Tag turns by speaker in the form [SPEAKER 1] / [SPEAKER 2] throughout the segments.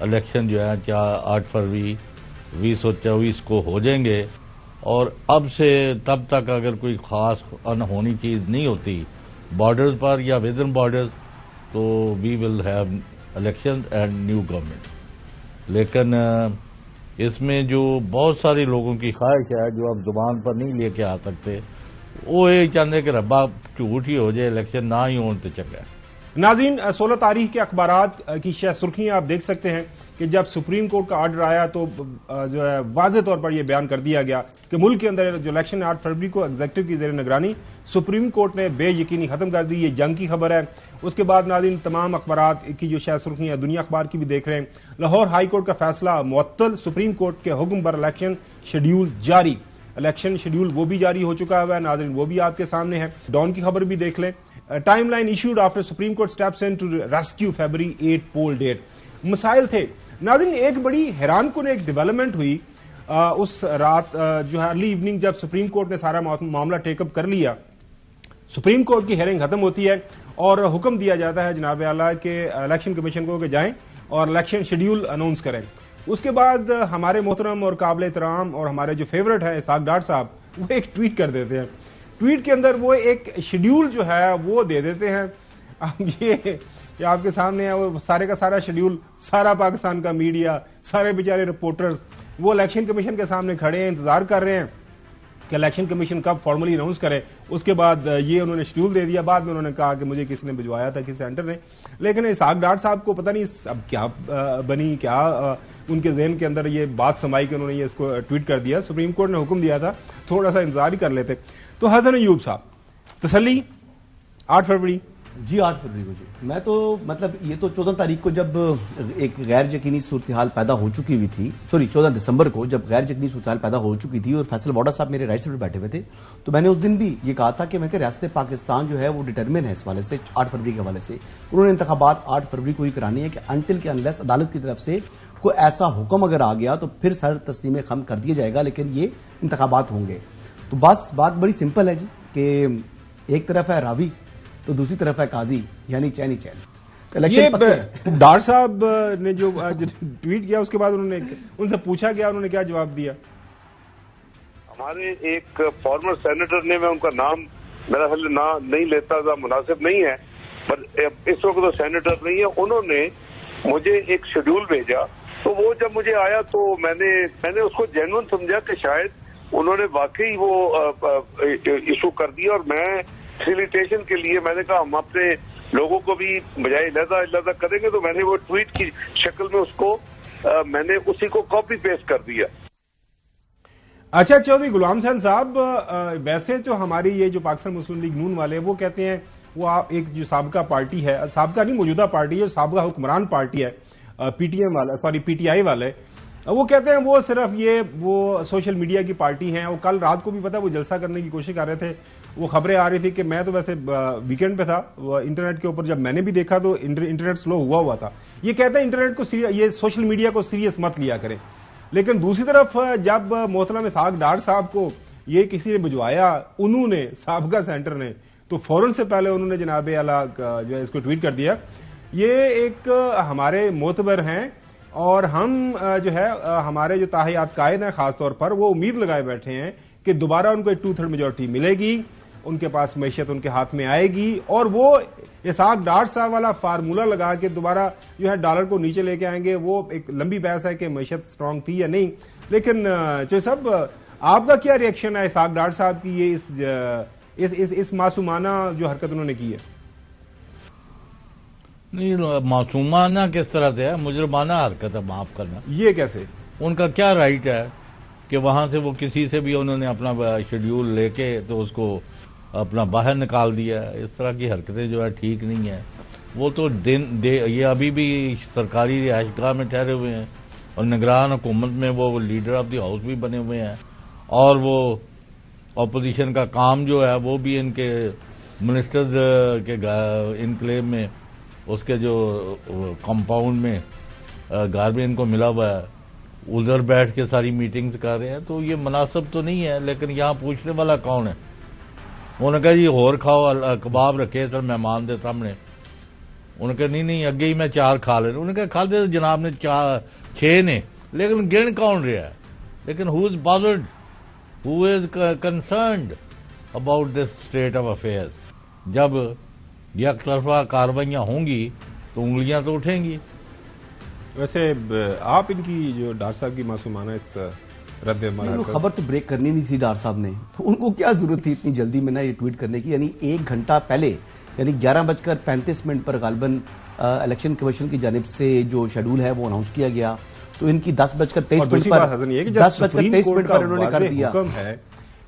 [SPEAKER 1] Election جو ہے کیا 8 فروری 2024 کو ہو جائیں گے، اور اب سے تب تک اگر کوئی خاص انہونی چیز نہیں ہوتی بارڈرز پر یا ود ان بارڈرز تو we will have election and new government. لیکن اس میں جو بہت سارے لوگوں کی خواہش ہے جو اب زبان پر نہیں لے کے آ سکتے، وہ یہ چاہتے کہ ربا جھوٹ ہی ہو جائے، الیکشن نہ ہی ہون تو چنگا ہے.
[SPEAKER 2] ناظرین، 16 تاریخ کے اخبارات کی شہ سرخیاں آپ دیکھ سکتے ہیں کہ جب سپریم کورٹ کا آرڈر آیا تو جو ہے واضح طور پر یہ بیان کر دیا گیا کہ ملک کے اندر جو الیکشن 8 فروری کو ایگزیکٹو کی زیر نگرانی سپریم کورٹ نے بے یقینی ختم کر دی. یہ جنگ کی خبر ہے. اس کے بعد ناظرین تمام اخبارات کی جو شہ سرخیاں دنیا اخبار کی بھی دیکھ رہے ہیں. لاہور ہائی کورٹ کا فیصلہ معطل، سپریم کورٹ کے حکم پر الیکشن شیڈیول جاری. الیکشن شیڈیول وہ بھی جاری ہو چکا ہے ناظرین، وہ بھی آپ کے سامنے ہے. ڈان کی خبر بھی دیکھ لیں. Timeline issued after supreme court steps in to rescue February 8 poll date. مسائل تھے ناظرین. ایک بڑی حیران کن ایک ڈیولپمنٹ ہوئی اس رات جو ہے ارلی ایوننگ، جب سپریم کورٹ نے سارا معاملہ ٹیک اپ کر لیا. سپریم کورٹ کی ہیئرنگ ختم ہوتی ہے اور حکم دیا جاتا ہے جناب اعلیٰ کے الیکشن کمیشن کو کہ جائیں اور الیکشن شیڈیول اناؤنس کریں. اس کے بعد ہمارے محترم اور قابل احترام اور ہمارے جو فیورٹ ہیں اسحاق ڈار صاحب، وہ ایک ٹویٹ کر دیتے ہیں. ٹویٹ کے اندر وہ ایک شیڈیول جو ہے وہ دے دیتے ہیں. اب یہ آپ کے سامنے ہے، وہ سارے کا سارا شیڈیول، سارا پاکستان کا میڈیا، سارے بیچارے رپورٹرز وہ الیکشن کمیشن کے سامنے کھڑے ہیں، انتظار کر رہے ہیں کہ الیکشن کمیشن کب فارملی اناؤنس کرے. اس کے بعد یہ انہوں نے شیڈیول دے دیا. بعد میں انہوں نے کہا کہ مجھے کسی نے بھجوایا تھا، کسی سینٹر نے. لیکن اسحاق ڈار صاحب کو پتہ نہیں اب کیا بنی، کیا ان کے ذہن کے اندر یہ بات سمائی کہ انہوں نے یہ اس کو ٹویٹ کر دیا. سپریم کورٹ نے حکم دیا تھا، تھوڑا سا انتظار ہی کر لیتے. تو حسن ایوب صاحب، تسلی 8 فروری؟
[SPEAKER 3] جی 8 فروری کو. جی میں تو مطلب یہ تو 14 تاریخ کو جب ایک غیر یقینی صورتحال پیدا ہو چکی ہوئی تھی، 14 دسمبر کو جب غیر یقینی صورتحال پیدا ہو چکی تھی اور فیصل واڈا صاحب میرے رائٹ سائڈ پہ بیٹھے ہوئے تھے، تو میں نے اس دن بھی یہ کہا تھا کہ میں کہ ریاست پاکستان جو ہے وہ ڈٹرمن ہے اس حوالے سے 8 فروری کے حوالے سے. انہوں نے انتخابات 8 فروری کو ہی کرانے ہیں کہ انٹل کے انلیس عدالت کی طرف سے کوئی ایسا حکم اگر آ گیا تو پھر سر تسلیم خم کر دیا جائے گا، لیکن یہ انتخابات ہوں گے. تو بس بات بڑی سمپل ہے جی کہ ایک طرف ہے راوی تو دوسری طرف ہے قاضی، یعنی چین ہی چین.
[SPEAKER 2] ڈار صاحب نے جو ٹویٹ کیا اس کے بعد انہوں نے ان سے پوچھا گیا، انہوں نے کیا جواب دیا؟
[SPEAKER 4] ہمارے ایک فارمر سینیٹر نے، میں ان کا نام میرا خیال نہیں لیتا تھا، مناسب نہیں ہے، پر اس وقت تو سینیٹر نہیں ہے، انہوں نے مجھے ایک شیڈیول بھیجا. تو وہ جب مجھے آیا تو میں نے اس کو جینوئن سمجھا کہ شاید انہوں نے واقعی وہ ایشو کر دیا. اور میں فیسیلیٹیشن کے لیے میں نے کہا ہم اپنے لوگوں کو بھی بجائے علیحدہ کریں گے، تو میں نے وہ ٹویٹ کی شکل میں اس کو میں نے اسی کو کاپی پیسٹ کر دیا.
[SPEAKER 2] اچھا چودھری غلام حسین صاحب، ویسے تو ہماری یہ جو پاکستان مسلم لیگ نون والے وہ کہتے ہیں، وہ ایک جو سابقہ پارٹی ہے، سابقہ نہیں موجودہ پارٹی ہے، سابقہ حکمران پارٹی ہے، پی ٹی آئی والے، وہ کہتے ہیں وہ صرف وہ سوشل میڈیا کی پارٹی ہیں. وہ کل رات کو بھی پتا وہ جلسہ کرنے کی کوشش کر رہے تھے. وہ خبریں آ رہی تھی کہ میں تو ویسے ویکینڈ پہ تھا، انٹرنیٹ کے اوپر جب میں نے بھی دیکھا تو انٹرنیٹ سلو ہوا تھا. یہ کہتے ہیں انٹرنیٹ کو یہ سوشل میڈیا کو سیریس مت لیا کریں. لیکن دوسری طرف جب محترم اسحاق ڈار صاحب کو یہ کسی نے بھجوایا، انہوں نے سابقہ سینٹر نے، تو فوراً سے پہلے انہوں نے جناب اعلیٰ جو ہے اس کو ٹویٹ کر دیا. یہ ایک ہمارے معتبر ہیں اور ہم جو ہے ہمارے جو تاحیات قائد ہیں خاص طور پر، وہ امید لگائے بیٹھے ہیں کہ دوبارہ ان کو ایک 2/3 میجورٹی ملے گی، ان کے پاس معیشت ان کے ہاتھ میں آئے گی، اور وہ اسحاق ڈار صاحب والا فارمولہ لگا کے دوبارہ جو ہے ڈالر کو نیچے لے کے آئیں گے. وہ ایک لمبی بحث ہے کہ معیشت اسٹرانگ تھی یا نہیں. لیکن چودھری صاحب، آپ کا کیا ریئیکشن ہے اسحاق ڈار صاحب کی یہ اس معصومانہ جو حرکت انہوں نے کی ہے؟
[SPEAKER 1] نہیں، معصومانہ کس طرح سے ہے؟ مجرمانہ حرکت ہے، معاف کرنا.
[SPEAKER 2] یہ کیسے؟
[SPEAKER 1] ان کا کیا رائٹ ہے کہ وہاں سے وہ کسی سے بھی انہوں نے اپنا شیڈیول لے کے تو اس کو اپنا باہر نکال دیا. اس طرح کی حرکتیں جو ہے ٹھیک نہیں ہیں. وہ تو یہ ابھی بھی سرکاری رہائش گاہ میں ٹھہرے ہوئے ہیں اور نگران حکومت میں وہ لیڈر آف دی ہاؤس بھی بنے ہوئے ہیں، اور وہ اپوزیشن کا کام جو ہے وہ بھی ان کے منسٹرز کے انکلیو میں، اس کے جو کمپاؤنڈ میں گھر میں ان کو ملا ہوا ہے، ادھر بیٹھ کے ساری میٹنگز کر رہے ہیں. تو یہ مناسب تو نہیں ہے. لیکن یہاں پوچھنے والا کون ہے؟ انہوں نے کہا جی ہور کھاؤ، کباب رکھے سر مہمان دے سامنے. انہوں نے کہا نہیں اگے ہی میں 4 کھا لینا. انہوں نے کہا کھا دے جناب نے 6 نے, لیکن گن کون رہا ہے, لیکن who is bothered, who is concerned about this state of affairs. جب یک طرفہ کاروائیاں ہوں گی تو انگلیاں تو اٹھیں گی.
[SPEAKER 2] ویسے آپ ان کی جو ڈار صاحب کی معصومانہ اس رد عمل
[SPEAKER 3] خبر تو بریک کرنی نہیں تھی ڈار صاحب نے, تو ان کو کیا ضرورت تھی اتنی جلدی میں یہ ٹویٹ کرنے کی. یعنی 1 گھنٹہ پہلے, یعنی 11:35 پر غالباً الیکشن کمیشن کی جانب سے جو شیڈول ہے وہ اناؤنس کیا گیا, تو ان کی 10:23 پر انہوں نے کر دیا.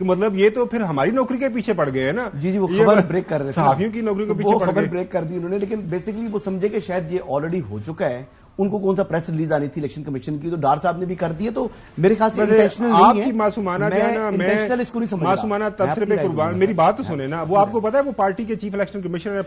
[SPEAKER 2] مطلب یہ تو پھر ہماری نوکری کے پیچھے پڑ گئے ہیں نا.
[SPEAKER 3] جی وہ خبر بریک کر رہے تھے,
[SPEAKER 2] صحافیوں کی نوکری کے پیچھے
[SPEAKER 3] خبر بریک کر دی انہوں نے. لیکن بیسیکلی وہ سمجھے کہ شاید یہ آلریڈی ہو چکا ہے, ان کو کون سا پریس ریلیز آنی تھی الیکشن کمیشن کی, تو ڈار صاحب نے بھی کر دی ہے. تو میرے خیال سے انٹینشنل نہیں ہے.
[SPEAKER 2] آپ کی معصومانہ جو ہے نا, میں معصومانہ تبصرے پہ قربان, میری بات تو سنیں نا. وہ آپ کو پتا ہے وہ پارٹی کے چیف الیکشن کمیشنر ہے,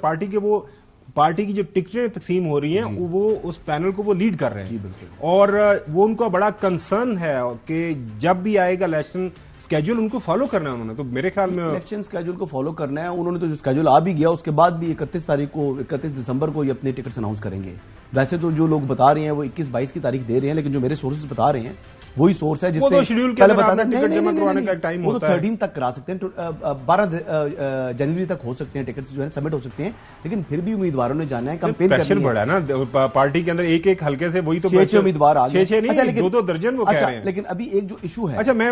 [SPEAKER 2] پارٹی کی جو ٹکٹیں تقسیم ہو رہی ہیں وہ اس پینل کو وہ لیڈ کر رہے ہیں. اور وہ ان کا بڑا کنسرن ہے کہ جب بھی آئے گا الیکشن اسکیجول ان کو فالو کرنا ہے انہوں نے. تو میرے خیال میں
[SPEAKER 3] الیکشن اسکیجول کو فالو کرنا ہے انہوں نے. تو جو اسکیجول آ بھی گیا, اس کے بعد بھی 31 دسمبر کو یہ اپنے ٹکٹس اناؤنس کریں گے. ویسے تو جو لوگ بتا رہے ہیں وہ 21-22 کی تاریخ دے رہے ہیں, لیکن جو میرے سورسز بتا رہے ہیں وہی سورس ہے جس
[SPEAKER 2] میں پہلے بتا دیں
[SPEAKER 3] وہ تو 13 تک کرا سکتے ہیں, 12 جنوری تک ہو سکتے ہیں ٹکٹس جو ہے سبمٹ ہو سکتے ہیں. لیکن پھر بھی امیدواروں نے جانا ہے, کمپین کرنی ہے.
[SPEAKER 2] بڑا ہے نا پارٹی کے اندر, ایک حلقے سے وہی تو
[SPEAKER 3] 6 امیدوار آ گئے,
[SPEAKER 2] 2 درجن وہ کہہ رہے ہیں.
[SPEAKER 3] لیکن ابھی ایک جو ایشو ہے,
[SPEAKER 2] اچھا میں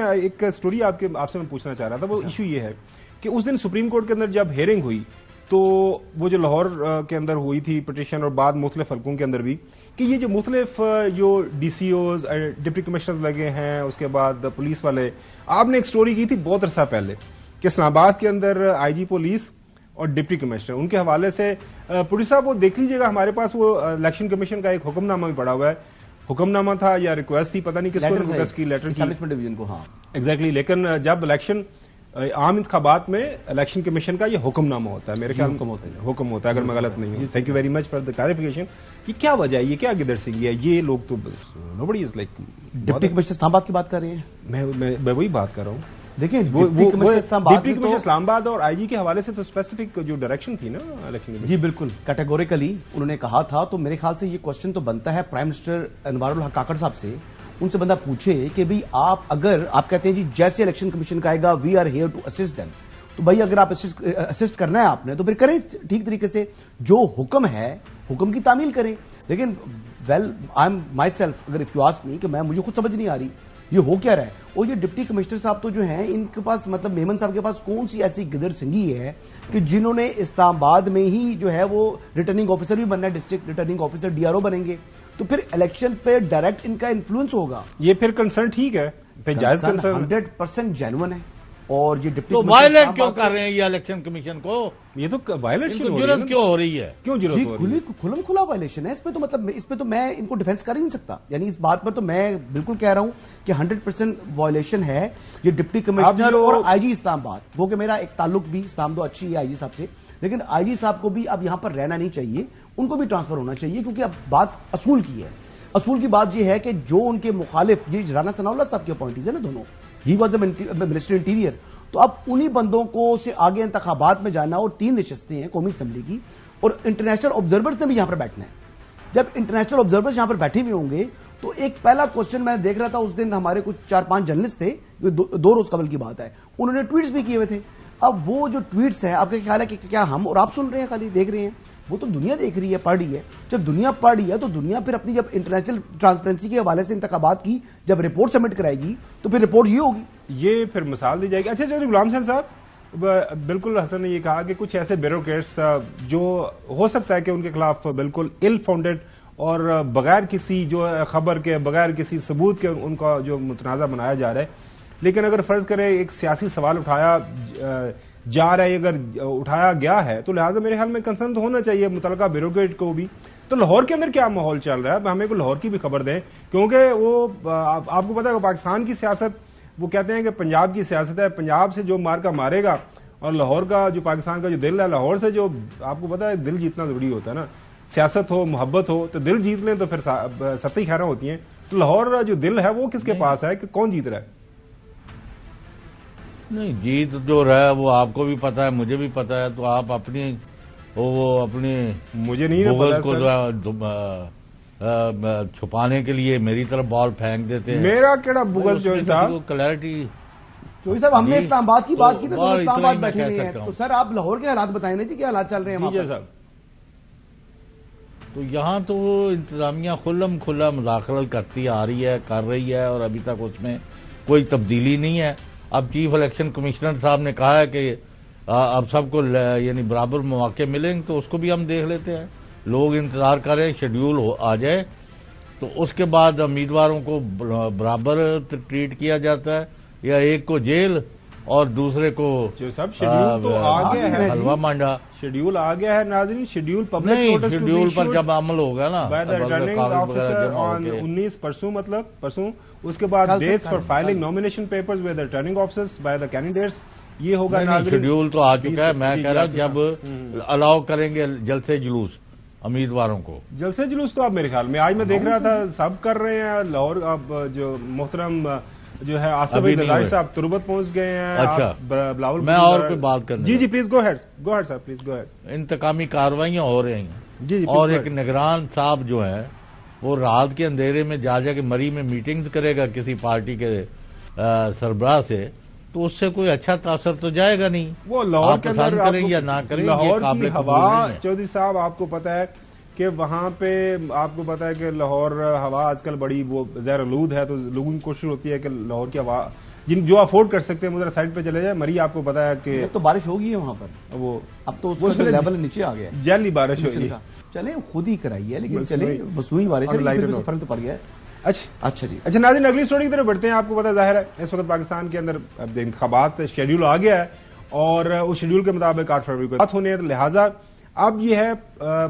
[SPEAKER 2] ایک اسٹوری آپ سے میں پوچھنا چاہ رہا تھا. وہ ایشو یہ ہے کہ اس دن سپریم کورٹ کے اندر جب ہیئرنگ ہوئی تو وہ جو لاہور کے اندر ہوئی تھی پٹیشن, اور بعد مختلف حلقوں کے اندر بھی, کہ یہ جو مختلف جو D C Os deputy commissioners لگے ہیں, اس کے بعد پولیس والے, آپ نے ایک سٹوری کی تھی بہت عرصہ پہلے کہ اسلام آباد کے اندر آئی جی پولیس اور ڈپٹی کمشنر, ان کے حوالے سے پولیس صاحب وہ دیکھ لیجیے گا, ہمارے پاس وہ الیکشن کمیشن کا ایک حکم نامہ بھی پڑا ہوا ہے. حکم نامہ تھا یا ریکویسٹ تھی, پتہ نہیں کس کو ریکویسٹ کی, لیٹر
[SPEAKER 3] ڈویژن کو. ہاں
[SPEAKER 2] ایگزیکٹلی. لیکن جب الیکشن عام انتخابات میں الیکشن کمیشن کا یہ حکم نامہ ہوتا ہے, میرے خیال حکم ہوتا ہے اگر میں غلط نہیں ہوں. Thank you very much for the clarification. یہ کیا وجہ ہے, یہ کیا گدر سنگھی ہے, یہ لوگ تو nobody is like.
[SPEAKER 3] Deputy commissioner Islamabad کی بات کر رہے ہیں,
[SPEAKER 2] میں وہی بات کر رہا ہوں.
[SPEAKER 3] دیکھیں
[SPEAKER 2] ڈپٹی کمشنر اسلام آباد اور آئی جی کے حوالے سے تو اسپیسیفک جو ڈائریکشن تھی نا الیکشن.
[SPEAKER 3] جی بالکل کیٹیگوریکلی انہوں نے کہا تھا. تو میرے خیال سے یہ کوشچن تو بنتا ہے پرائم منسٹر انوار الحق کاکڑ صاحب سے, ان سے بندہ پوچھے کہ بھئی اگر آپ کہتے ہیں جی جیسے الیکشن کمیشن کا آئے گا we are here to assist them, تو بھائی اگر آپ اسسٹ کرنا ہے آپ نے تو پھر کریں ٹھیک طریقے سے, جو حکم ہے حکم کی تعمیل کریں. لیکن آئی ایم مائی سیلف, اگر اف یو آسک می, کہ مجھے خود سمجھ نہیں آ رہی یہ ہو کیا رہا ہے. اور یہ ڈپٹی کمشنر صاحب تو جو ہیں ان کے پاس, مطلب میمن صاحب کے پاس کون سی ایسی گدر سنگھی ہے کہ جنہوں نے اسلام آباد میں ہی جو ہے وہ ریٹرننگ آفیسر بھی بننا ہے, district returning officer D R O بنیں گے, تو پھر الیکشن پہ ڈائریکٹ ان کا انفلوئنس ہوگا.
[SPEAKER 2] یہ پھر کنسرن ٹھیک ہے, پھر جائز کنسرن
[SPEAKER 3] 100% جینوئن ہے. اور یہ ڈپٹی
[SPEAKER 1] تو وائلیٹ کیوں کر رہے ہیں یہ الیکشن کمیشن کو,
[SPEAKER 2] یہ تو وائلیشن
[SPEAKER 1] ضرورت کیوں ہو رہی ہے,
[SPEAKER 2] کیوں ضرورت
[SPEAKER 3] جی کھلم کھلا وائلیشن ہے. اس پہ تو مطلب اس پہ تو میں ان کو ڈیفینس کر ہی نہیں سکتا. یعنی اس بات پر تو میں بالکل کہہ رہا ہوں کہ 100% وائلیشن ہے یہ ڈپٹی کمشنر اور آئی جی اسلام آباد. وہ کہ میرا ایک تعلق بھی اسلام آباد اچھی ہے آئی جی صاحب سے, لیکن آئی جی صاحب کو بھی اب یہاں پر رہنا نہیں چاہیے, ان کو بھی ٹرانسفر ہونا چاہیے, کیونکہ اب بات اصول کی ہے. اصول کی بات یہ ہے کہ جو ان کے مخالف, یہ رانا ثناء اللہ صاحب کے اپوائنٹیز ہیں نا دونوں, he was a minister interior, تو اب انہی بندوں کو سے آگے انتخابات میں جانا, اور 3 نشستیں ہیں قومی اسمبلی کی, اور انٹرنیشنل آبزرورز نے بھی یہاں پر بیٹھنا ہے. جب انٹرنیشنل آبزرورز یہاں پر بیٹھے ہوئے ہوں گے تو ایک پہلا کوشچن میں دیکھ رہا تھا اس دن, ہمارے کچھ 4-5 جرنلسٹ تھے, 2 روز قبل کی بات ہے, انہوں نے ٹویٹس بھی کیے ہوئے تھے. اب وہ جو ٹویٹس ہیں, آپ کا خیال ہے کہ کیا ہم اور آپ سن رہے ہیں, خالی دیکھ رہے ہیں؟ وہ تو دنیا دیکھ رہی ہے, پڑھ رہی ہے. جب دنیا پڑھ رہی ہے تو دنیا پھر اپنی جب انٹرنیشنل ٹرانسپیرنسی کے حوالے سے انتخابات کی جب رپورٹ سبمٹ کرائے گی تو پھر رپورٹ یہ ہوگی,
[SPEAKER 2] یہ پھر مثال دی جائے گی. اچھا چلیے غلام حسین صاحب, بالکل حسن نے یہ کہا کہ کچھ ایسے بیوروکریٹس جو ہو سکتا ہے کہ ان کے خلاف بالکل ال فاؤنڈیڈ اور بغیر کسی جو خبر کے, بغیر کسی ثبوت کے ان کا جو متنازع بنایا جا رہا ہے, لیکن اگر فرض کرے ایک سیاسی سوال اٹھایا جا رہا ہے, اگر اٹھایا گیا ہے, تو لہٰذا میرے خیال میں کنسرن تو ہونا چاہیے متعلقہ بیوروکریٹ کو بھی. تو لاہور کے اندر کیا ماحول چل رہا ہے, ہمیں کو لاہور کی بھی خبر دیں, کیونکہ وہ آپ کو پتا ہے پاکستان کی سیاست, وہ کہتے ہیں کہ پنجاب کی سیاست ہے, پنجاب سے جو مار کا مارے گا, اور لاہور کا جو پاکستان کا جو دل ہے, لاہور سے جو آپ کو پتا ہے دل جیتنا ضروری ہوتا ہے نا, سیاست ہو محبت ہو, تو دل جیت لیں تو پھر سطحی خیریں ہوتی ہیں. تو لاہور جو دل ہے وہ کس کے پاس ہے, کہ کون جیت رہا ہے؟
[SPEAKER 1] نہیں جیت جو رہا ہے وہ آپ کو بھی پتا ہے, مجھے بھی پتا ہے, تو آپ اپنی وہ اپنی
[SPEAKER 2] مجھے نہیں
[SPEAKER 1] بغل کو چھپانے کے لیے میری طرف بال پھینک دیتے ہیں.
[SPEAKER 2] میرا کیڑا بغل جو صاحب
[SPEAKER 1] کلیئرٹی.
[SPEAKER 3] چوہی صاحب ہم نے اسلام آباد کی بات کی نا, تو اسلام آباد
[SPEAKER 1] اتنا ہی
[SPEAKER 3] بیٹھے
[SPEAKER 1] میں
[SPEAKER 3] ہوئے
[SPEAKER 1] کہہ
[SPEAKER 3] ہیں,
[SPEAKER 1] سکتا
[SPEAKER 3] تو
[SPEAKER 1] ہوں.
[SPEAKER 3] سر آپ لاہور کے حالات بتائیں نا جی, کیا حالات چل رہے ہیں وہاں پر؟
[SPEAKER 2] صاحب
[SPEAKER 1] تو یہاں تو انتظامیہ کھلم کھلا مداخلت کرتی آ رہی ہے, کر رہی ہے, اور ابھی تک اس میں کوئی تبدیلی نہیں ہے. اب چیف الیکشن کمشنر صاحب نے کہا ہے کہ اب سب کو یعنی برابر مواقع ملیں گے, تو اس کو بھی ہم دیکھ لیتے ہیں. لوگ انتظار کر رہے ہیں شیڈیول آ جائے تو اس کے بعد امیدواروں کو برابر ٹریٹ کیا جاتا ہے, یا ایک کو جیل اور دوسرے کو
[SPEAKER 2] سب شیڈیول تو آ گیا ہے,
[SPEAKER 1] حلوہ مانڈا.
[SPEAKER 2] شیڈیول آ گیا ہے ناظرین. شیڈیول پبلک
[SPEAKER 1] نہیں, شیڈیول پر جب عمل ہوگا نا
[SPEAKER 2] ریٹرننگ آفیسر آن 19 پرسوں, مطلب پرسوں, اس کے بعد dates for filing nomination papers with returning officers by the candidates, یہ ہوگا ناظرین.
[SPEAKER 1] شیڈیول تو آ چکا ہے. میں کہہ رہا ہوں جب الاؤ کریں گے جلسے جلوس امیدواروں کو,
[SPEAKER 2] جلسے جلوس تو اب میرے خیال میں آج میں دیکھ رہا تھا سب کر رہے ہیں. لاہور اب جو محترم جو ہے آصف علی زرداری صاحب تربت پہنچ گئے ہیں.
[SPEAKER 1] اچھا,
[SPEAKER 2] بلاول
[SPEAKER 1] میں اور کوئی بات کرنا.
[SPEAKER 2] جی پلیز گو ہیڈ صاحب, پلیز گو ہیڈ.
[SPEAKER 1] انتقامی کارروائیاں ہو رہی ہیں.
[SPEAKER 2] جی
[SPEAKER 1] اور ایک نگران صاحب جو ہے وہ رات کے اندھیرے میں جا کے مری میں میٹنگ کرے گا کسی پارٹی کے سربراہ سے, تو اس سے کوئی اچھا تاثر تو جائے گا نہیں.
[SPEAKER 2] وہ لاہور کے
[SPEAKER 1] پسند کریں یا نہ کریں,
[SPEAKER 2] لاہور
[SPEAKER 1] یہ قابل
[SPEAKER 2] کی ہوا چودھری صاحب آپ کو پتا ہے کہ وہاں پہ آپ کو پتا ہے کہ لاہور ہوا آج کل بڑی وہ زہر آلود ہے, تو لوگوں کی کوشش ہوتی ہے کہ لاہور کی ہوا جو افورڈ کر سکتے ہیں وہ ذرا سائڈ پہ چلے جائے. مری آپ کو پتا ہے کہ
[SPEAKER 3] اب تو بارش ہوگی ہے وہاں پر,
[SPEAKER 2] وہ
[SPEAKER 3] اب تو اس لیول نیچے آ گیا ہے,
[SPEAKER 2] جیلی بارش ہوئی.
[SPEAKER 3] چلیں خود ہی کرائی ہے, لیکن چلیں مصنوعی بارش ہے, فرق تو پڑ گیا ہے. اچھا جی.
[SPEAKER 2] اچھا ناظرین, اگلی اسٹوری کی طرف بڑھتے ہیں. آپ کو پتا ظاہر ہے اس وقت پاکستان کے اندر انتخابات شیڈیول آ گیا ہے, اور اس شیڈیول کے مطابق 8 فروری کو بات ہونے ہے. لہٰذا اب یہ ہے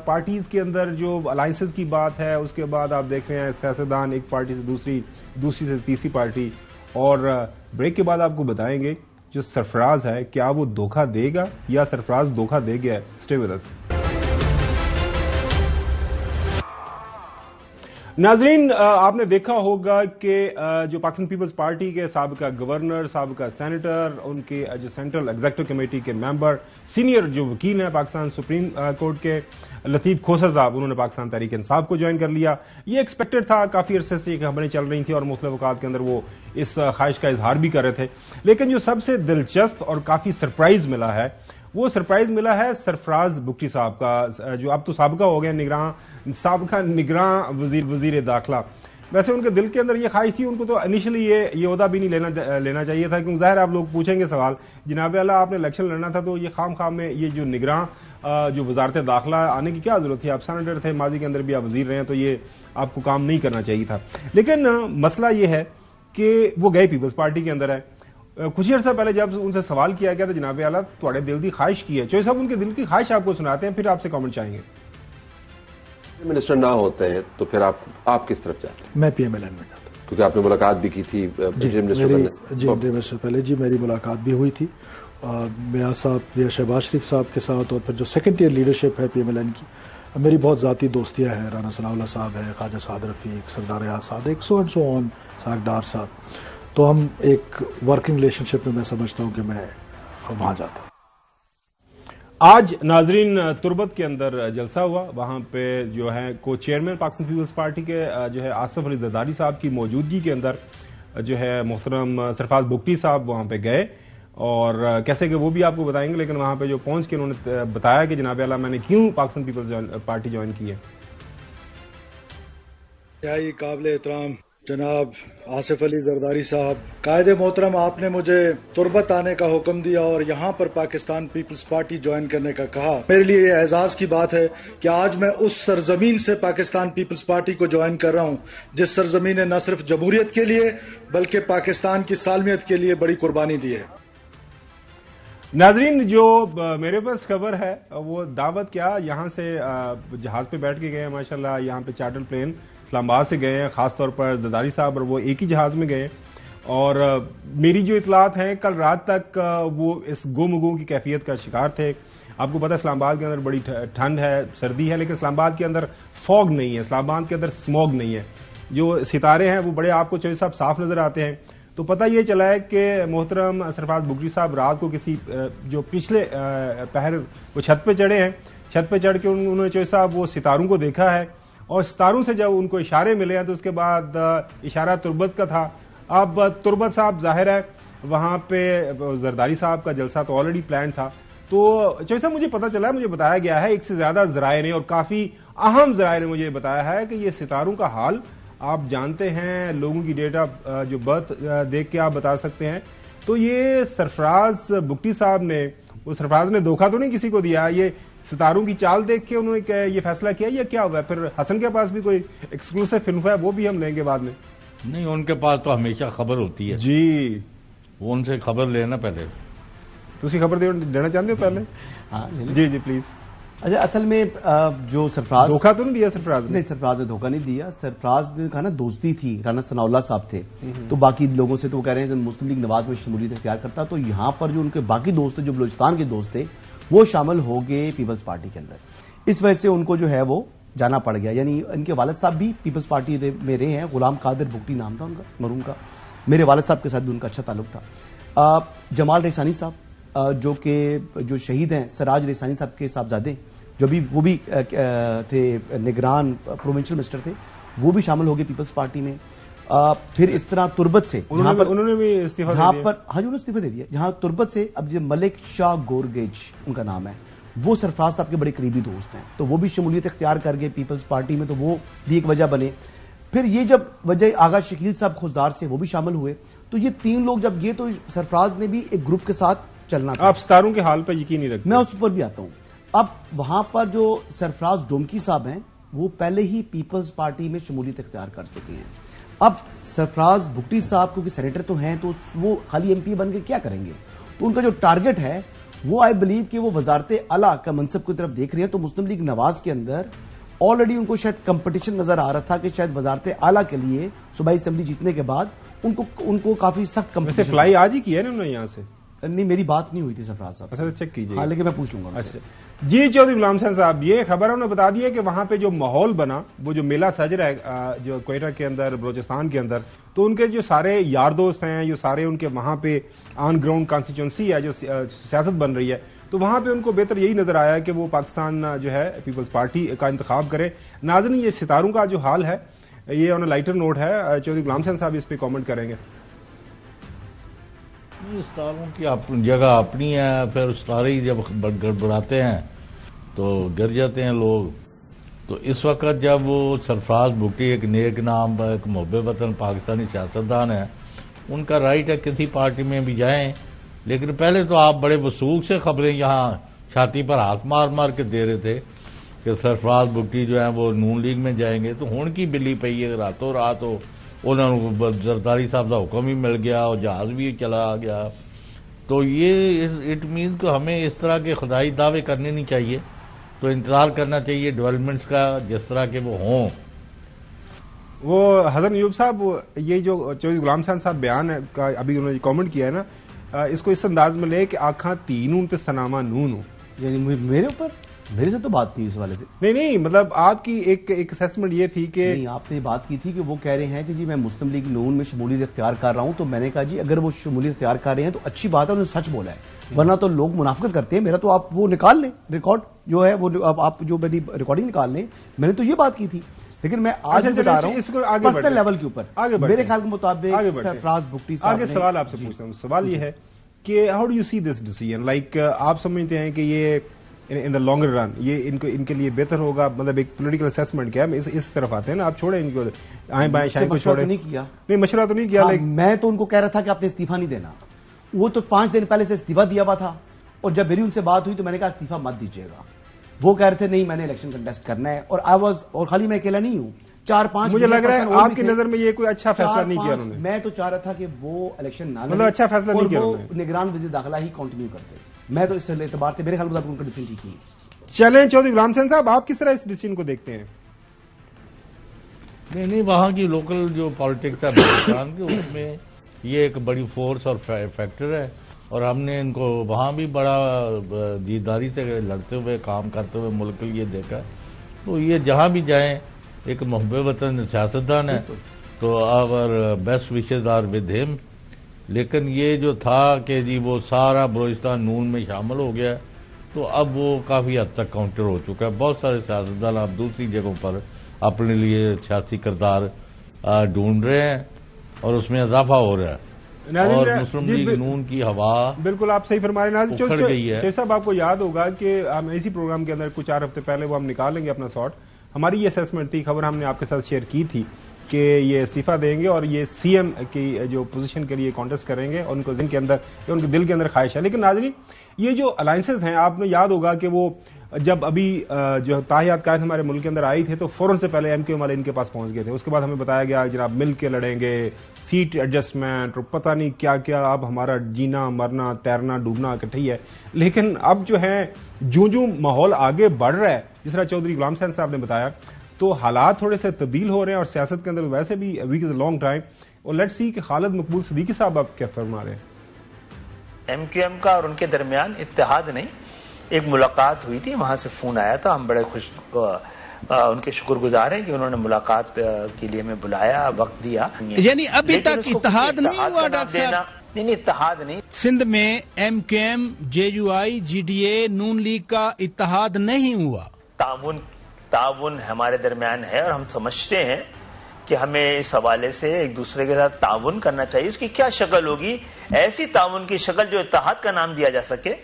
[SPEAKER 2] پارٹیز کے اندر جو الائنسز کی بات ہے, اس کے بعد آپ دیکھ رہے ہیں سیاستدان ایک پارٹی سے دوسری سے تیسری پارٹی, اور بریک کے بعد آپ کو بتائیں گے جو سرفراز ہے کیا وہ دھوکہ دے گا یا سرفراز دھوکہ دے گیا ہے. Stay with us. ناظرین, آپ نے دیکھا ہوگا کہ جو پاکستان پیپلز پارٹی کے سابقہ گورنر, سابقہ سینیٹر, ان کے جو سینٹرل ایگزیکٹو کمیٹی کے ممبر, سینئر جو وکیل ہیں پاکستان سپریم کورٹ کے, لطیف کھوسر صاحب, انہوں نے پاکستان تحریک انصاف کو جوائن کر لیا. یہ ایکسپیکٹڈ تھا, کافی عرصے سے یہ خبریں چل رہی تھیں اور مختلف اوقات کے اندر وہ اس خواہش کا اظہار بھی کر رہے تھے. لیکن جو سب سے دلچسپ اور کافی سرپرائز ملا ہے, وہ سرپرائز ملا ہے سرفراز بگٹی صاحب کا, جو اب تو سابقہ ہو گئے سابقہ نگراں وزیر داخلہ. ویسے ان کے دل کے اندر یہ خواہش تھی, ان کو تو انیشلی یہ عہدہ بھی نہیں لینا چاہیے تھا, کیونکہ ظاہر آپ لوگ پوچھیں گے سوال, جناب اعلیٰ آپ نے الیکشن لڑنا تھا تو یہ خام میں یہ جو نگراں جو وزارت داخلہ آنے کی کیا ضرورت تھی؟ آپ سینیٹر تھے, ماضی کے اندر بھی آپ وزیر رہے ہیں, تو یہ آپ کو کام نہیں کرنا چاہیے تھا. لیکن مسئلہ یہ ہے کہ وہ گئے پیپلز پارٹی کے اندر ہے. کچھ عرصہ پہلے جب ان سے سوال کیا گیا تو جناب اعلیٰ تھوڑے دل کی خواہش کی ہے, چوہی صاحب ان کے دل کی خواہش آپ کو سناتے ہیں, پھر آپ سے کامنٹ چاہیں گے.
[SPEAKER 5] منسٹر نہ ہوتے ہیں تو پھر آپ کس طرف جاتے ہیں؟
[SPEAKER 6] میں پی ایم ایل این میں جاتا ہوں,
[SPEAKER 5] کیونکہ آپ نے ملاقات بھی کی تھی
[SPEAKER 6] منسٹر پہلے. جی میری ملاقات بھی ہوئی تھی میاں صاحب, میاں شہباز شریف صاحب کے ساتھ, اور پھر جو سیکنڈ ایئر لیڈرشپ ہے پی ایم ایل این کی, میری بہت ذاتی دوستیاں ہیں. رانا ثناء اللہ صاحب ہے, خواجہ سعد رفیق, سردار ریاض صادق, سو اینڈ سو آن, ساکڈار صاحب. تو ہم ایک ورکنگ ریلیشن شپ میں سمجھتا ہوں کہ میں وہاں جاتا ہوں.
[SPEAKER 2] آج ناظرین تربت کے اندر جلسہ ہوا, وہاں پہ جو ہے کو چیئرمین پاکستان پیپلز پارٹی کے جو ہے آصف علی زرداری صاحب کی موجودگی کے اندر جو ہے محترم سرفراز بگٹی صاحب وہاں پہ گئے, اور کیسے کہ وہ بھی آپ کو بتائیں گے. لیکن وہاں پہ جو پہنچ کے انہوں نے بتایا کہ جناب اعلیٰ میں نے کیوں پاکستان پیپلز پارٹی جوائن کی ہے.
[SPEAKER 6] یہ قابل احترام جناب آصف علی زرداری صاحب, قائد محترم, آپ نے مجھے تربت آنے کا حکم دیا اور یہاں پر پاکستان پیپلز پارٹی جوائن کرنے کا کہا. میرے لیے یہ اعزاز کی بات ہے کہ آج میں اس سرزمین سے پاکستان پیپلز پارٹی کو جوائن کر رہا ہوں جس سرزمین نے نہ صرف جمہوریت کے لیے بلکہ پاکستان کی سالمیت کے لیے بڑی قربانی دی ہے.
[SPEAKER 2] ناظرین, جو میرے پاس خبر ہے وہ دعوت کیا, یہاں سے جہاز پہ بیٹھ کے گئے ہیں ماشاءاللہ, یہاں پہ چارٹر پلین اسلام آباد سے گئے ہیں, خاص طور پر زرداری صاحب, اور وہ ایک ہی جہاز میں گئے. اور میری جو اطلاعات ہیں کل رات تک وہ اس گو کی کیفیت کا شکار تھے. آپ کو پتا ہے اسلام آباد کے اندر بڑی ٹھنڈ ہے, سردی ہے, لیکن اسلام آباد کے اندر فوگ نہیں ہے, اسلام آباد کے اندر اسموگ نہیں ہے. جو ستارے ہیں وہ بڑے آپ کو چوہی صاحب صاف نظر آتے ہیں. تو پتہ یہ چلا ہے کہ محترم سرفراز بگٹی صاحب رات کو کسی جو پچھلے پہر وہ چھت پہ چڑھے ہیں, چھت پہ چڑھ کے انہوں نے چوہدری صاحب وہ ستاروں کو دیکھا ہے اور ستاروں سے جب ان کو اشارے ملے ہیں تو اس کے بعد اشارہ تربت کا تھا. اب تربت صاحب ظاہر ہے وہاں پہ زرداری صاحب کا جلسہ تو آلریڈی پلان تھا. تو چوہدری صاحب مجھے پتا چلا ہے, مجھے بتایا گیا ہے ایک سے زیادہ ذرائع نے اور کافی اہم ذرائع نے مجھے بتایا ہے کہ یہ ستاروں کا حال آپ جانتے ہیں, لوگوں کی ڈیٹ آف جو برتھ دیکھ کے آپ بتا سکتے ہیں. تو یہ سرفراز بگٹی صاحب نے, وہ سرفراز نے دھوکہ تو نہیں کسی کو دیا, یہ ستاروں کی چال دیکھ کے انہوں نے یہ فیصلہ کیا یا کیا ہوا ہے؟ پھر حسن کے پاس بھی کوئی ایکسکلوسیو انفو ہے, وہ بھی ہم لیں گے بعد میں.
[SPEAKER 1] نہیں, ان کے پاس تو ہمیشہ خبر ہوتی ہے
[SPEAKER 2] جی,
[SPEAKER 1] وہ ان سے خبر لینا پہلے.
[SPEAKER 2] تسی خبر دینا چاہتے ہو پہلے؟ جی جی پلیز.
[SPEAKER 3] اچھا, اصل میں جو سرفراز
[SPEAKER 2] دھوکہ تو نہیں دیا سرفراز نے؟
[SPEAKER 3] نہیں, سرفراز نے دھوکہ نہیں دیا. سرفراز نے کہا نا دوستی تھی, رانا ثناء اللہ صاحب تھے تو باقی لوگوں سے تو وہ کہہ رہے ہیں کہ مسلم لیگ نواز میں شمولیت اختیار کرتا, تو یہاں پر جو ان کے باقی دوست جو بلوچستان کے دوست تھے وہ شامل ہو گئے پیپلز پارٹی کے اندر. اس وجہ سے ان کو جو ہے وہ جانا پڑ گیا. یعنی ان کے والد صاحب بھی پیپلز پارٹی میں رہے ہیں, غلام قادر بگٹی نام تھا ان کا مرحوم کا. میرے والد صاحب کے ساتھ بھی ان کا اچھا تعلق تھا. جمال ریسانی صاحب جو شہید ہیں, سراج ریسانی صاحب کے صاحبزادے جو بھی وہ بھی تھے نگران پروونشل منسٹر تھے, وہ بھی شامل ہو گئے پیپلز پارٹی میں. پھر اس طرح تربت سے
[SPEAKER 2] انہوں نے بھی استعفیٰ
[SPEAKER 3] جہاں پر ہاں جی انہوں نے استعفیٰ دے دیا. جہاں تربت سے اب جو ملک شاہ گورگیج ان کا نام ہے, وہ سرفراز صاحب کے بڑے قریبی دوست ہیں, تو وہ بھی شمولیت اختیار کر گئے پیپلز پارٹی میں, تو وہ بھی ایک وجہ بنے. پھر یہ جب وجہ آغا شکیل صاحب خوزدار سے وہ بھی شامل ہوئے, تو یہ تین لوگ جب یہ, تو سرفراز نے بھی ایک گروپ کے ساتھ چلنا تھا.
[SPEAKER 2] آپ ستاروں کے حال پہ یقین نہیں رکھتے؟
[SPEAKER 3] میں اس پر بھی آتا ہوں. اب وہاں پر جو سرفراز ڈومکی صاحب ہیں وہ پہلے ہی پیپلز پارٹی میں شمولیت اختیار کر چکے ہیں. اب سرفراز بگٹی صاحب کیونکہ سینیٹر تو ہیں, تو وہ خالی ایم پی بن کے کیا کریں گے, تو ان کا جو ٹارگٹ ہے وہ آئی بلیو کہ وہ وزارت اعلیٰ کا منصب کی طرف دیکھ رہے ہیں. تو مسلم لیگ نواز کے اندر آلریڈی ان کو شاید کمپٹیشن نظر آ رہا تھا کہ شاید وزارت اعلیٰ کے لیے صوبائی اسمبلی جیتنے کے بعد ان کو کافی سخت کمپٹیشن.
[SPEAKER 2] فلائی آج ہی کی ہے نا انہوں نے یہاں سے؟
[SPEAKER 3] نہیں, میری بات نہیں ہوئی تھی سرفراز صاحب.
[SPEAKER 2] اچھا, چیک کیجیے.
[SPEAKER 3] ہاں, لیکن میں پوچھ لوں گا.
[SPEAKER 2] اچھا جی, چودھری غلام حسین صاحب, یہ خبر انہوں نے بتا دی ہے کہ وہاں پہ جو ماحول بنا, وہ جو میلہ سج رہا ہے جو کوئٹہ کے اندر, بلوچستان کے اندر, تو ان کے جو سارے یار دوست ہیں, جو سارے ان کے وہاں پہ آن گراؤنڈ کانسٹیچوئنسی ہے, جو سیاست بن رہی ہے, تو وہاں پہ ان کو بہتر یہی نظر آیا کہ وہ پاکستان جو ہے پیپلز پارٹی کا انتخاب کرے. ناظرین, یہ ستاروں کا جو حال ہے یہ آن لائٹر نوٹ ہے, چودھری غلام حسین صاحب اس پہ کامنٹ کریں گے.
[SPEAKER 1] ستاروں کی جگہ اپنی ہے, پھر ستارے ہی جب گڑبڑاتے ہیں تو گر جاتے ہیں لوگ. تو اس وقت جب وہ سرفراز بگٹی ایک نیک نام, ایک محب وطن پاکستانی سیاستدان ہے, ان کا رائٹ ہے کسی پارٹی میں بھی جائیں, لیکن پہلے تو آپ بڑے وثوق سے خبریں یہاں چھاتی پر ہاتھ مار مار کے دے رہے تھے کہ سرفراز بگٹی جو ہیں وہ نون لیگ میں جائیں گے. تو ہون کی بلی پئی ہے, راتوں رات ہو انہوں نے زرداری صاحب کا حکم ہی مل گیا اور جہاز بھی چلا گیا. تو یہ اٹ مینز کہ ہمیں اس طرح کے خدائی دعوے کرنے نہیں چاہیے, تو انتظار کرنا چاہیے ڈیولپمنٹس کا جس طرح کے وہ ہوں.
[SPEAKER 2] وہ حسن ایوب صاحب, یہ جو چودھری غلام حسین صاحب بیان ہے کا ابھی انہوں نے کامنٹ کیا ہے نا, اس کو اس انداز میں لے کہ آنکھاں تین تے سناما نون ہوں.
[SPEAKER 3] یعنی میرے اوپر, میرے سے تو بات تھی اس والے سے.
[SPEAKER 2] نہیں, مطلب آپ کی ایک اسیسمنٹ یہ تھی کہ
[SPEAKER 3] نہیں, آپ نے بات کی تھی کہ وہ کہہ رہے ہیں کہ جی میں مسلم لیگ نون میں شمولیت اختیار کر رہا ہوں. تو میں نے کہا جی اگر وہ شمولیت اختیار کر رہے ہیں تو اچھی بات ہے, انہوں نے سچ بولا ہے, ورنہ تو لوگ منافقت کرتے ہیں. میرا تو آپ وہ نکال لیں ریکارڈ جو ہے, وہ آپ جو میری ریکارڈنگ نکال لیں, میں نے تو یہ بات کی تھی. لیکن میں آج بتا رہا ہوں پرسنل لیول کے اوپر میرے خیال کے مطابق سرفراز بگٹی صاحب
[SPEAKER 2] آگے سوال آپ سے پوچھتا ہوں. سوال یہ ہے کہ how do you see this decision, like آپ سمجھتے ہیں کہ یہ ان دا لانگر رن یہ ان کے لیے بہتر ہوگا, مطلب ایک پولیٹیکل اسیسمنٹ کیا ہے, اس طرف آتے ہیں نا, آپ چھوڑیں ان کو آئیں بائیں شائیں کو چھوڑیں. نہیں, مشورہ تو نہیں کیا.
[SPEAKER 3] میں تو ان کو کہہ رہا تھا کہ آپ نے استعفیٰ نہیں دینا. وہ تو 5 دن پہلے سے استعفیٰ دیا ہوا تھا, اور جب میری ان سے بات ہوئی تو میں نے کہا استعفیٰ مت دیجیے گا. وہ کہہ رہے تھے نہیں میں نے الیکشن کنٹیسٹ کرنا ہے, اور خالی میں اکیلا نہیں ہوں, 4-5
[SPEAKER 2] مجھے لگ رہا ہے آپ کی نظر میں یہ کوئی اچھا فیصلہ نہیں کیا انہوں نے.
[SPEAKER 3] میں تو چاہ رہا تھا کہ وہ الیکشن نہ
[SPEAKER 2] مطلب اچھا فیصلہ نہیں کیا,
[SPEAKER 3] وہ نگران وزیر داخلہ ہی کنٹینیو کرتے. میں تو اس اعتبار سے میرے خیال میں ان کا ڈیسیژن ٹھیک ہے.
[SPEAKER 2] چلیں چودھری غلام حسین صاحب, آپ کس طرح اس ڈیسیژن کو دیکھتے ہیں؟
[SPEAKER 1] نہیں, وہاں کی لوکل جو پالیٹکس ہے پاکستان کی, اس میں یہ ایک بڑی فورس اور فیکٹر ہے, اور ہم نے ان کو وہاں بھی بڑا دیداری سے لڑتے ہوئے کام کرتے ہوئے ملک کے لیے دیکھا. تو یہ جہاں بھی جائیں ایک محب وطن سیاستدان ہے, تو our best wishes are with us. لیکن یہ جو تھا کہ جی وہ سارا بلوچستان نون میں شامل ہو گیا, تو اب وہ کافی حد تک کاؤنٹر ہو چکا ہے. بہت سارے سیاستدان اب دوسری جگہوں پر اپنے لیے سیاسی کردار ڈھونڈ رہے ہیں اور اس میں اضافہ ہو رہا ہے. اور مسلم لیگ نون کی ہوا
[SPEAKER 2] بالکل آپ صحیح فرما رہے ہیں.
[SPEAKER 1] اکھڑ گئی ہے.
[SPEAKER 2] صاحب آپ کو یاد ہوگا کہ ہم اسی پروگرام کے اندر کچھ 4 ہفتے پہلے وہ ہم نکالیں گے اپنا شاٹ. ہماری یہ اسیسمنٹ تھی, خبر ہم نے آپ کے ساتھ شیئر کی تھی کہ یہ استعفیٰ دیں گے اور یہ سی ایم کی جو پوزیشن کے لیے کانٹیسٹ کریں گے, اور ان کو ذہن کے اندر ان کے دل کے اندر خواہش ہے. لیکن ناظرین یہ جو الائنسز ہیں, آپ نے یاد ہوگا کہ وہ جب ابھی جو تاحیات قائد ہمارے ملک کے اندر آئی تھے تو فوراً سے پہلے ایم کیو ایم والے ان کے پاس پہنچ گئے تھے. اس کے بعد ہمیں بتایا گیا جناب مل کے لڑیں گے, سیٹ ایڈجسٹمنٹ اور پتہ نہیں کیا کیا, اب ہمارا جینا مرنا تیرنا ڈوبنا اکٹھے ہی ہے. لیکن اب جو ہے جو ماحول آگے بڑھ رہا ہے, جس طرح چودھری غلام حسین صاحب نے بتایا, تو حالات تھوڑے سے تبدیل ہو رہے ہیں اور سیاست کے اندر ویسے بھی week is a long time. اور لیٹس سی کہ خالد مقبول صدیقی صاحب آپ کیا فرما رہے ہیں.
[SPEAKER 7] ایم کیو ایم کا اور ان کے درمیان اتحاد نہیں, ایک ملاقات ہوئی تھی, وہاں سے فون آیا تھا. ہم بڑے ان کے شکر گزار ہیں کہ انہوں نے ملاقات کے لیے ہمیں بلایا, وقت دیا.
[SPEAKER 8] یعنی ابھی تک اتحاد نہیں ہوا ڈاکٹر صاحب؟
[SPEAKER 7] نہیں, اتحاد نہیں.
[SPEAKER 8] سندھ میں M Q M, J U I, G D A, Noon League کا اتحاد نہیں ہوا.
[SPEAKER 7] تعاون ہمارے درمیان ہے اور ہم سمجھتے ہیں کہ ہمیں اس حوالے سے ایک دوسرے کے ساتھ تعاون کرنا چاہیے. اس کی کیا شکل ہوگی؟ ایسی تعاون کی شکل جو اتحاد کا نام دیا جا سکے,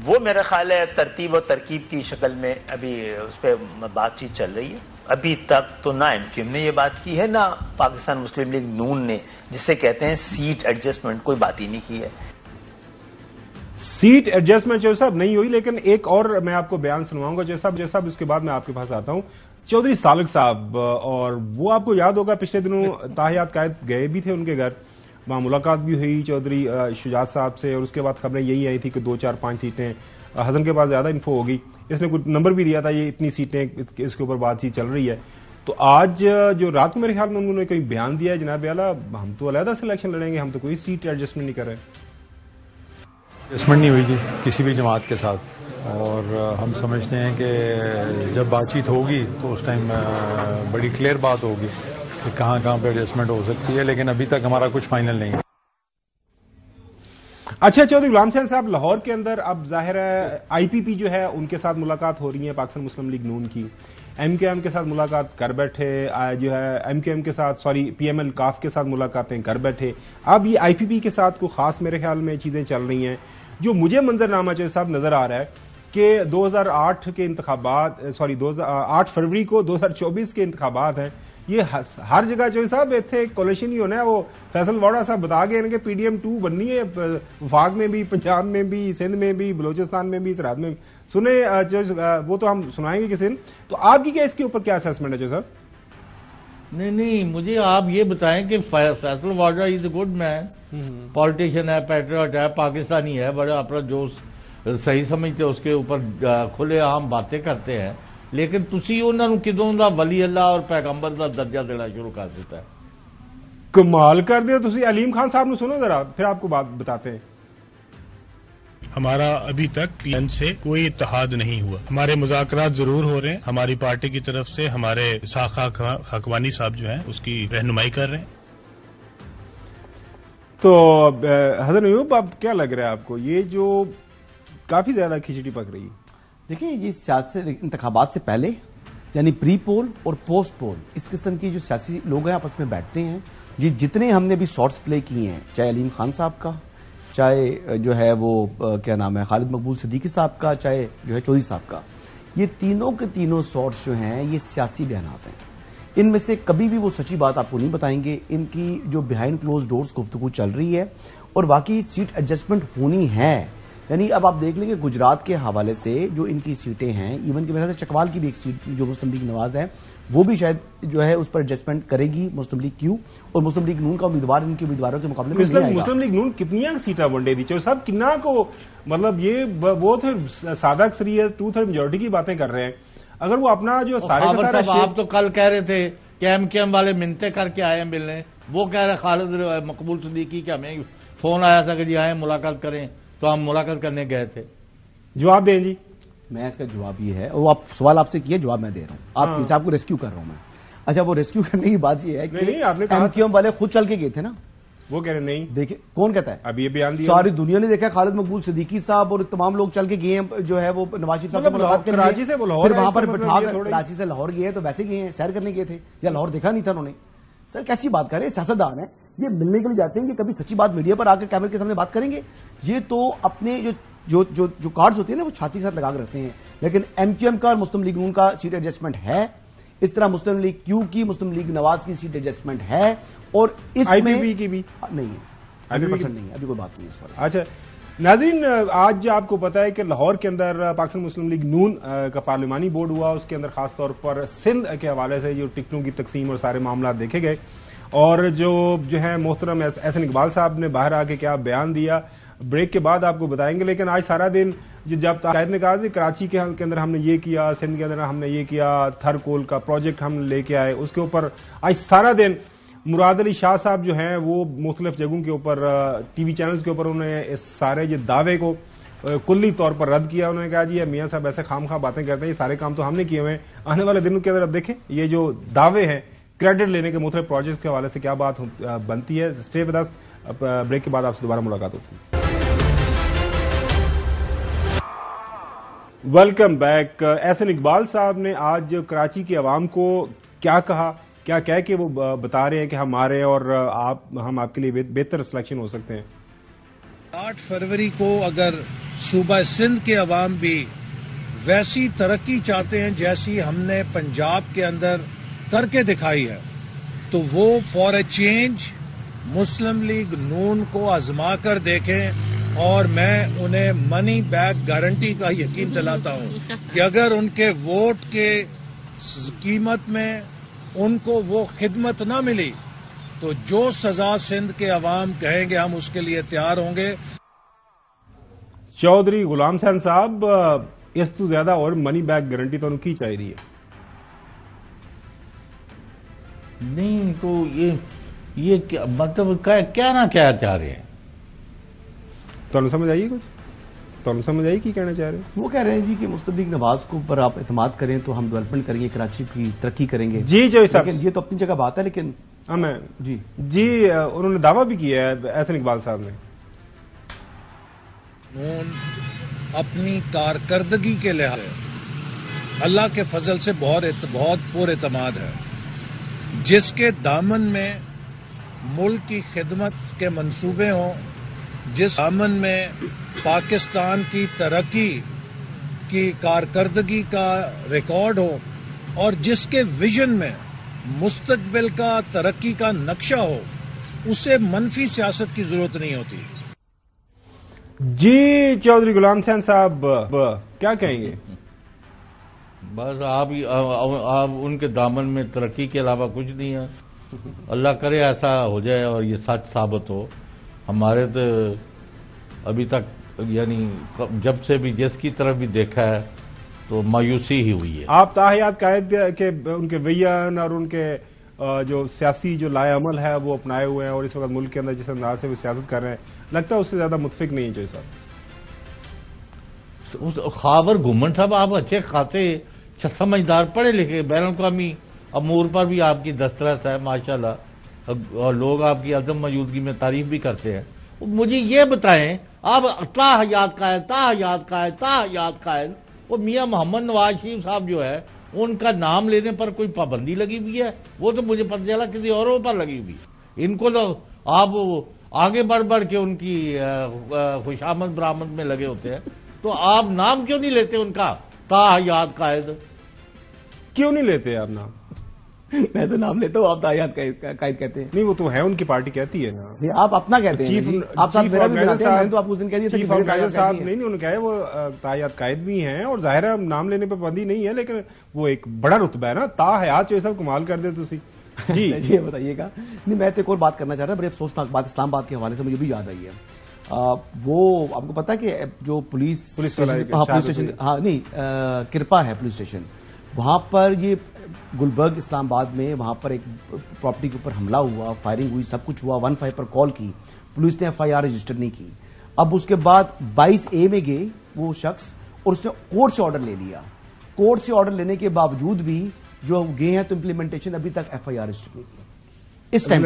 [SPEAKER 7] وہ میرا خیال ہے ترتیب و ترکیب کی شکل میں ابھی اس پہ بات چیت چل رہی ہے. ابھی تک تو نہ ایم کیو ایم نے یہ بات کی ہے, نہ پاکستان مسلم لیگ نون نے, جسے کہتے ہیں سیٹ ایڈجسٹمنٹ, کوئی بات ہی نہیں کی ہے.
[SPEAKER 2] سیٹ ایڈجسٹمنٹ جو صاحب نہیں ہوئی. لیکن ایک اور میں آپ کو بیان سنواؤں گا جو صاحب, اس کے بعد میں آپ کے پاس آتا ہوں. چودھری سالک صاحب, اور وہ آپ کو یاد ہوگا پچھلے دنوں تاحیات قائد گئے بھی تھے ان کے گھر, وہاں ملاقات بھی ہوئی چودھری شجاعت صاحب سے, اور اس کے بعد خبریں یہی آئی تھی کہ 2 4 5 سیٹیں. حسن کے پاس زیادہ انفو ہوگی, اس نے کچھ نمبر بھی دیا تھا, یہ اتنی سیٹیں, اس کے اوپر بات چیت چل رہی ہے. تو آج جو رات کو میرے خیال میں انہوں نے کوئی بیان دیا ہے, جناب اعلیٰ ہم تو علیحدہ سے الیکشن لڑیں گے, ہم تو کوئی سیٹ ایڈجسٹمنٹ نہیں کر رہے.
[SPEAKER 9] ایڈجسٹمنٹ نہیں ہوئی تھی کسی بھی جماعت کے ساتھ, اور ہم سمجھتے ہیں کہ جب بات چیت ہوگی تو اس ٹائم بڑی کلیئر بات ہوگی کہ کہاں پہ ایڈجسٹمنٹ ہو سکتی ہے, لیکن ابھی تک ہمارا کچھ فائنل نہیں ہے.
[SPEAKER 2] اچھا چودھری غلام حسین صاحب, لاہور کے اندر اب ظاہر ہے آئی پی پی جو ہے ان کے ساتھ ملاقات ہو رہی ہے, پاکستان مسلم لیگ نون کی, ایم کیو ایم کے ساتھ ملاقات کر بیٹھے, جو ہے ایم کیو ایم کے ساتھ پی ایم ایل کاف کے ساتھ ملاقاتیں کر بیٹھے. اب یہ آئی پی پی کے ساتھ کوئی خاص میرے خیال میں چیزیں چل رہی ہیں. جو مجھے منظرنامہ چودھری صاحب نظر آ رہا ہے کہ 2008 کے انتخابات 8 فروری کو 2024 کے انتخابات ہیں, یہ ہر جگہ چودھری صاحب اتنے کولیشن ہی ہونا ہے. وہ فیصل واڈا صاحب بتا گئے کہ پی ڈی ایم 2 بننی ہے, وفاق میں بھی, پنجاب میں بھی, سندھ میں بھی, بلوچستان میں بھی, سرحد میں بھی. سنیں وہ تو ہم سنائیں گے کسی دن. تو آپ کی کیا اس کے اوپر کیا اسیسمنٹ ہے چودھری صاحب؟
[SPEAKER 1] نہیں, مجھے آپ یہ بتائیں کہ فیصل واڈا از اے گڈ مین, پالیٹیشین ہے, پیٹریوٹ ہے, پاکستانی ہے, بڑا اپنا جو صحیح سمجھتے اس کے اوپر کھلے عام باتیں کرتے ہیں. لیکن تسی انہوں نے کدوں دا ولی اللہ اور پیغمبر دا درجہ دینا شروع کر دیتا ہے.
[SPEAKER 2] کمال کر دیا. تسی علیم خان صاحب نے سنو ذرا, پھر آپ کو بات بتاتے ہیں.
[SPEAKER 10] ہمارا ابھی تک پی این سے کوئی اتحاد نہیں ہوا. ہمارے مذاکرات ضرور ہو رہے ہیں, ہماری پارٹی کی طرف سے ہمارے ساخا خاکوانی صاحب جو ہیں اس کی رہنمائی کر رہے ہیں.
[SPEAKER 2] تو حسن ایوب, اب کیا لگ رہا ہے آپ کو, یہ جو کافی زیادہ کھچڑی پک رہی ہے؟
[SPEAKER 3] دیکھیں, یہ سیاسی انتخابات سے پہلے یعنی پری پول اور پوسٹ پول اس قسم کی جو سیاسی لوگ ہیں آپس میں بیٹھتے ہیں. جتنے ہم نے بھی شارٹس پلے کیے ہیں, چاہے علیم خان صاحب کا, چاہے جو ہے وہ کیا نام ہے خالد مقبول صدیقی صاحب کا, چاہے جو ہے چودھری صاحب کا, یہ تینوں کے تینوں شارٹس جو ہیں یہ سیاسی بیانات ہیں. ان میں سے کبھی بھی وہ سچی بات آپ کو نہیں بتائیں گے. ان کی جو بیہائنڈ کلوز ڈورز گفتگو چل رہی ہے اور واقعی سیٹ ایڈجسٹمنٹ ہونی ہے. یعنی اب آپ دیکھ لیں کہ گجرات کے حوالے سے جو ان کی سیٹیں ہیں, ایون کہ میرے خیال سے چکوال کی بھی ایک سیٹ جو مسلم لیگ نواز ہے, وہ بھی شاید جو ہے اس پر ایڈجسٹمنٹ کرے گی مسلم لیگ کیوں, اور مسلم لیگ نون کا امیدوار ان کے امیدواروں کے مقابلے میں نہیں آئے گا.
[SPEAKER 2] مسلم لیگ نون کتنی سیٹیں ون ڈے دی چودھری صاحب, کنا کو مطلب یہ وہ سادہ اکثریت 2/3 میجورٹی کی باتیں کر رہے ہیں. اگر وہ اپنا جو سارے
[SPEAKER 1] آپ تو کل کہہ رہے تھے کہ ایم کیو ایم والے منتیں کر کے آئے ملنے, وہ کہہ رہے خالد مقبول صدیقی کہ ہمیں فون آیا تھا کہ جی آئیں ملاقات کریں, تو ہم ملاقات کرنے گئے تھے.
[SPEAKER 2] جواب دیں جی.
[SPEAKER 3] میں اس کا جواب یہ ہے, وہ سوال آپ سے کیا, جواب میں دے رہا ہوں, آپ کو ریسکیو کر رہا ہوں میں. اچھا, وہ ریسکیو کرنے کی بات یہ ہے کہ ایم کیو ایم والے خود چل کے گئے تھے نا,
[SPEAKER 2] وہ کہہ رہے نہیں.
[SPEAKER 3] دیکھیں کون کہتا ہے؟
[SPEAKER 2] اب یہ بیان دیا
[SPEAKER 3] ساری دنیا نے دیکھا. خالد مقبول صدیقی صاحب اور تمام لوگ چل کے گئے ہیں جو ہے وہ نواز شریف صاحب سے ملاقات کرنے.
[SPEAKER 2] کراچی سے لاہور,
[SPEAKER 3] پھر وہاں پر بٹھا کر کراچی سے لاہور گئے تو ویسے گئے ہیں, سیر کرنے گئے تھے, یا لاہور دیکھا نہیں تھا انہوں نے؟ سر کیسی بات کر رہے ہیں؟ سیاستدان ہیں یہ, ملنے کے لیے جاتے ہیں, یہ کبھی سچی بات میڈیا پر آ کر کیمرے کے سامنے بات کریں گے؟ یہ تو اپنے جو کارڈز ہوتے ہیں نا وہ چھاتی کے ساتھ لگا کے رکھتے ہیں. لیکن ایم کیو ایم کا اور مسلم لیگ نون کا سیٹ ایڈجسٹمنٹ ہے, اس طرح مسلم لیگ کیو کی, مسلم لیگ نواز کی سیٹ ایڈجسٹمنٹ ہے, اور اس میں
[SPEAKER 2] IPP کی بھی
[SPEAKER 3] نہیں ہے, 100% نہیں ہے, ابھی کوئی بات نہیں اس پر.
[SPEAKER 2] اچھا ناظرین, آج آپ کو پتا ہے کہ لاہور کے اندر پاکستان مسلم لیگ نون کا پارلیمانی بورڈ ہوا. اس کے اندر خاص طور پر سندھ کے حوالے سے جو ٹکٹوں کی تقسیم اور سارے معاملات دیکھے گئے, اور جو ہے محترم احسن اقبال صاحب نے باہر آ کے کیا بیان دیا, بریک کے بعد آپ کو بتائیں گے. لیکن آج سارا دن جب قائد نے کہا کراچی کے اندر ہم نے یہ کیا, سندھ کے اندر ہم نے یہ کیا, تھر کول کا پروجیکٹ ہم لے کے آئے, اس کے اوپر آج سارا دن مراد علی شاہ صاحب جو ہیں وہ مختلف جگہوں کے اوپر ٹی وی چینلز کے اوپر انہوں نے اس سارے یہ دعوے کو کلی طور پر رد کیا. انہوں نے کہا جی میاں صاحب ایسے خام خواہ باتیں کرتے ہیں, یہ سارے کام تو ہم نے کیے ہوئے ہیں. آنے والے دنوں کے اندر اب دیکھیں یہ جو دعوے ہیں کریڈٹ لینے کے مختلف پروجیکٹس کے حوالے سے کیا بات بنتی ہے. اسٹے ود اس, بریک کے بعد آپ سے دوبارہ ملاقات ہوتی ہے. Welcome back. احسن اقبال صاحب نے آج کراچی کی عوام کو کیا کہا, کیا کہہ کے وہ بتا رہے ہیں کہ ہم آ رہے ہیں اور ہم آپ کے لیے بہتر سلیکشن ہو سکتے ہیں.
[SPEAKER 11] 8 فروری کو اگر صوبہ سندھ کے عوام بھی ویسی ترقی چاہتے ہیں جیسی ہم نے پنجاب کے اندر کر کے دکھائی ہے, تو وہ for a change Muslim League Noon کو آزما کر دیکھیں. اور میں انہیں منی بیک گارنٹی کا یقین دلاتا ہوں کہ اگر ان کے ووٹ کے قیمت میں ان کو وہ خدمت نہ ملی تو جو سزا سندھ کے عوام کہیں گے ہم اس کے لیے تیار ہوں گے.
[SPEAKER 2] چودھری غلام حسین صاحب, اس تو زیادہ اور منی بیک گارنٹی تو کی چاہیے
[SPEAKER 1] نہیں, تو یہ مطلب کیا نہ کیا چاہ رہے ہیں؟
[SPEAKER 2] تو سمجھ آئیے کچھ, تو سمجھ آئی کی کہنا چاہ رہے ہیں؟
[SPEAKER 3] وہ کہہ رہے ہیں جی کہ مسلم لیگ نواز کو پر آپ اعتماد کریں تو ہم ڈیولپمنٹ کریں گے, کراچی کی ترقی کریں گے.
[SPEAKER 2] جی صاحب,
[SPEAKER 3] لیکن یہ تو اپنی جگہ بات ہے, لیکن
[SPEAKER 2] جی انہوں نے دعویٰ بھی کیا ہے احسن اقبال صاحب نے.
[SPEAKER 11] اپنی کارکردگی کے لحاظ سے اللہ کے فضل سے بہت پر اعتماد ہے. جس کے دامن میں ملک کی خدمت کے منصوبے ہوں, جس دامن میں پاکستان کی ترقی کی کارکردگی کا ریکارڈ ہو, اور جس کے ویژن میں مستقبل کا ترقی کا نقشہ ہو, اسے منفی سیاست کی ضرورت نہیں ہوتی.
[SPEAKER 2] جی چودھری غلام حسین صاحب کیا کہیں گے؟
[SPEAKER 1] بس آپ ان کے دامن میں ترقی کے علاوہ کچھ نہیں ہے. اللہ کرے ایسا ہو جائے اور یہ سچ ثابت ہو. ہمارے تو ابھی تک یعنی جب سے بھی جس کی طرف بھی دیکھا ہے تو مایوسی ہی ہوئی ہے.
[SPEAKER 2] آپ تاحیات قائد کے ان کے ویژن اور ان کے جو سیاسی جو لائے عمل ہے وہ اپنائے ہوئے ہیں, اور اس وقت ملک کے اندر جس انداز سے وہ سیاست کر رہے ہیں, لگتا ہے اس سے زیادہ متفق نہیں ہے جو صاحب.
[SPEAKER 1] خاور گھومن صاحب آپ اچھے خاصے سمجھدار پڑھے لکھے, بین الاقوامی امور پر بھی آپ کی دسترس ہے ماشاءاللہ, اور لوگ آپ کی عدم موجودگی میں تعریف بھی کرتے ہیں. مجھے یہ بتائیں, آپ تا حیات قائد وہ میاں محمد نواز شریف صاحب جو ہے ان کا نام لینے پر کوئی پابندی لگی ہوئی ہے؟ وہ تو مجھے پتہ چلا کسی اوروں پر لگی ہوئی ہے. ان کو تو آپ آگے بڑھ کے ان کی خوشامد برآمد میں لگے ہوتے ہیں, تو آپ نام کیوں نہیں لیتے ان کا تا حیات قائد؟
[SPEAKER 2] کیوں نہیں لیتے آپ نام؟
[SPEAKER 3] میں تو نام لیتا ہوں, آپ تاحیات قائد کہتے ہیں.
[SPEAKER 2] نہیں وہ تو ہے, ان کی پارٹی کہتی ہے نا.
[SPEAKER 3] آپ اپنا کہتے ہیں, آپ صاحب میرا بھی بناتے ہیں, میں تو آپ اس دن کہہ دیا تھا
[SPEAKER 2] چیف آرگنائزر صاحب نہیں, انہوں نے کہا ہے وہ تاحیات قائد بھی ہیں, اور ظاہر ہے نام لینے پہ پابندی نہیں ہے, لیکن وہ ایک بڑا رتبہ ہے نا, تا حیات جو سب کمال کر دے تسی.
[SPEAKER 3] جی یہ بتائیے گا. نہیں میں تو ایک اور بات کرنا چاہ رہا, بڑی افسوسناک بات اسلام آباد کے حوالے سے مجھے بھی یاد آئی ہے. وہ آپ کو پتا ہے کہ جو پولیس اسٹیشن, ہاں نہیں کرپا ہے پولیس اسٹیشن, وہاں پر یہ گلبرگ اسلام آباد میں وہاں پر ایک پراپرٹی کے اوپر حملہ ہوا, فائرنگ ہوئی, سب کچھ ہوا. 15 پر کال کی, پولیس نے FIR رجسٹر نہیں کی. اب اس کے بعد 22A میں گئے وہ شخص, اور اس نے کورٹ سے آرڈر لے لیا. کورٹ سے آرڈر لینے کے باوجود بھی جو گئے ہیں تو امپلیمنٹیشن ابھی تک FIR رجسٹر نہیں کی اس ٹائم.